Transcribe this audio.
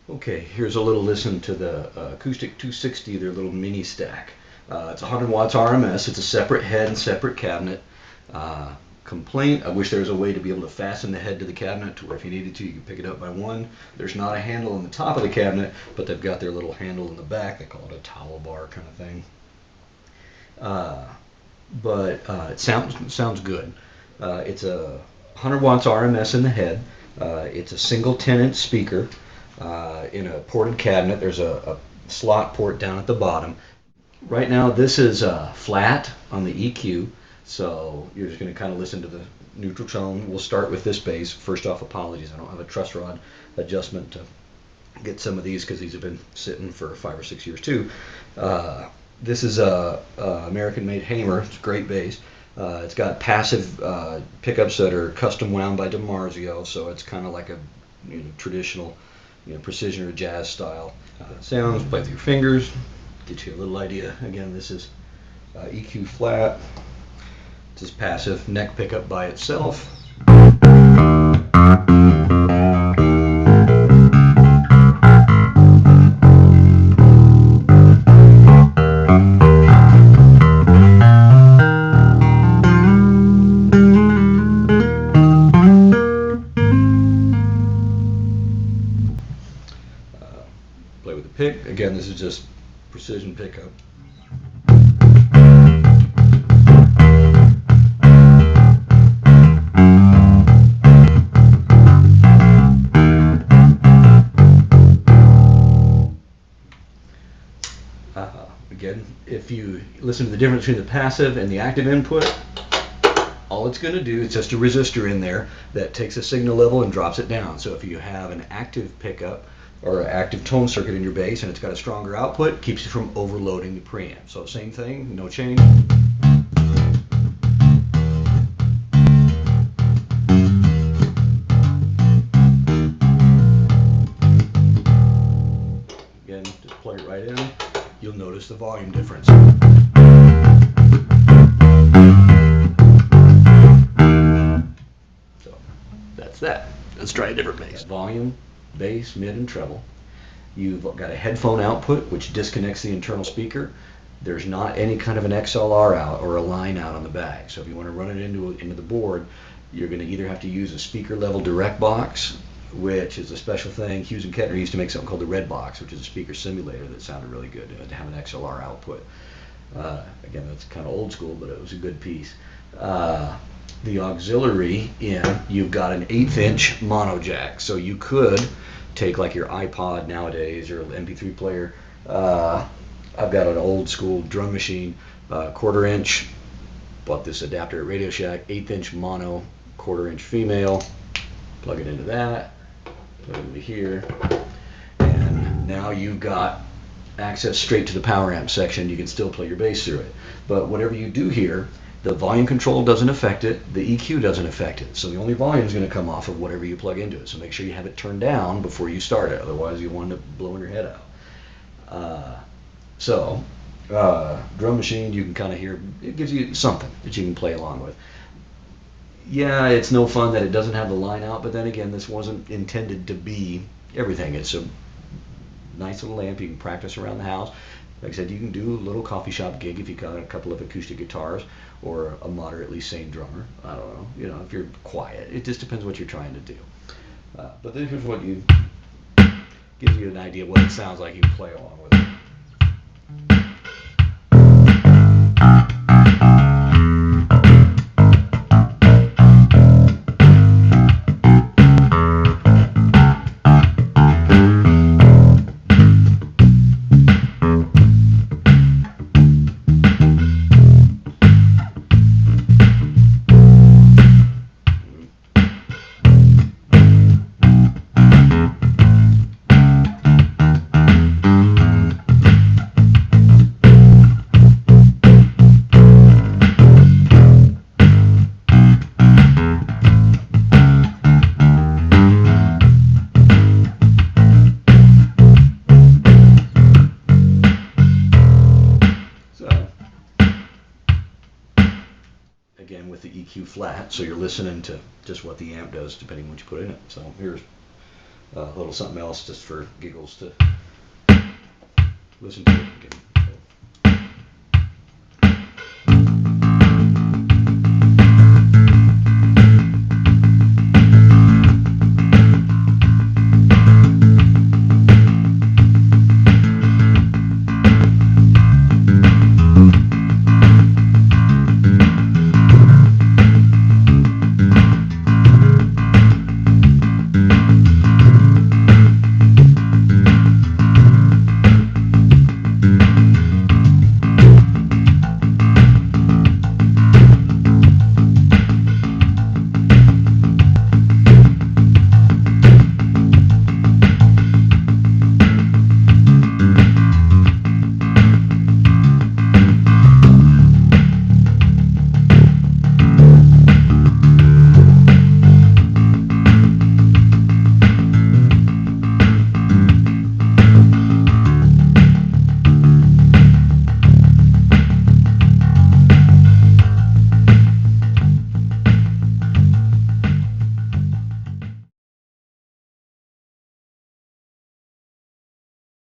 Okay, here's a little listen to the Acoustic 260, their little mini stack. It's 100 watts RMS. It's a separate head and separate cabinet. Complaint, I wish there was a way to be able to fasten the head to the cabinet to where if you needed to, you could pick it up by one. There's not a handle on the top of the cabinet, but they've got their little handle in the back. They call it a towel bar kind of thing. But it sounds good. It's a 100 watts RMS in the head. It's a single 10-inch speaker in a ported cabinet. There's a slot port down at the bottom. Right now this is flat on the EQ, so you're just going to kind of listen to the neutral tone. We'll start with this bass. First off, apologies, I don't have a truss rod adjustment to get some of these because these have been sitting for 5 or 6 years too. This is a American-made Hamer. It's a great bass. It's got passive pickups that are custom wound by DiMarzio, so it's kind of like a traditional precision or jazz style sounds. Play with your fingers, get you a little idea. Again, this is EQ flat. This is passive neck pickup by itself. Play with the pick. Again, this is just precision pickup. Again, if you listen to the difference between the passive and the active input, all it's going to do is just a resistor in there that takes a signal level and drops it down. So if you have an active pickup or an active tone circuit in your bass and it's got a stronger output, keeps you from overloading the preamp. So same thing, no change. Again, just plug it right in. You'll notice the volume difference. So that's that. Let's try a different bass. Volume, bass, mid, and treble. You've got a headphone output which disconnects the internal speaker. There's not any kind of an XLR out or a line out on the back. So if you want to run it into the board, you're going to either have to use a speaker level direct box, which is a special thing. Hughes and Kettner used to make something called the Red Box, which is a speaker simulator that sounded really good to have an XLR output. Again, that's kind of old school, but it was a good piece. The auxiliary in, you've got an 1/8 inch mono jack, so you could take like your iPod nowadays or MP3 player. I've got an old school drum machine, 1/4 inch. Bought this adapter at Radio Shack, 1/8 inch mono, 1/4 inch female. Plug it into that, plug it into here, and now you've got access straight to the power amp section. You can still play your bass through it. But whatever you do here, the volume control doesn't affect it, the EQ doesn't affect it. So the only volume is going to come off of whatever you plug into it. So make sure you have it turned down before you start it, otherwise you'll wind up blowing your head out. Drum machine, you can kind of hear, it gives you something that you can play along with. Yeah, it's no fun that it doesn't have the line out, but then again, this wasn't intended to be everything. It's a nice little amp you can practice around the house. Like I said, you can do a little coffee shop gig if you got a couple of acoustic guitars or a moderately sane drummer. I don't know, if you're quiet. It just depends what you're trying to do. But this is what gives you an idea of what it sounds like. You can play along with it. Again, with the EQ flat, so you're listening to just what the amp does depending on what you put in it. So here's a little something else just for giggles to listen to it again.